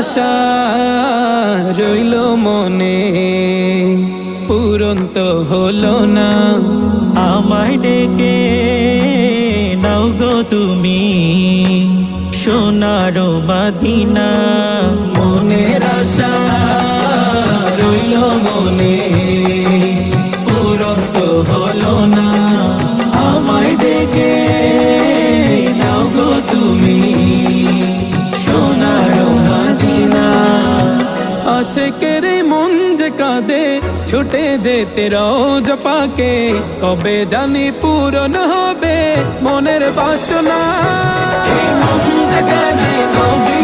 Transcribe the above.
আশা রইল মনে, পূরণ তো হলো না। আমায় ডেকে নাও গো তুমি সোনার মদিনা। মনের আশা রইল মনে, পূরণ তো হলো না। আমায় ডেকে নাও গো তুমি সোনার মদিনা। আশিকের মন যে কাঁদে ছুটে যেতে রোজ পাকে, কবে জানি পূরণ হবে মনের বাসনা। এই মন যে কাঁদে কবে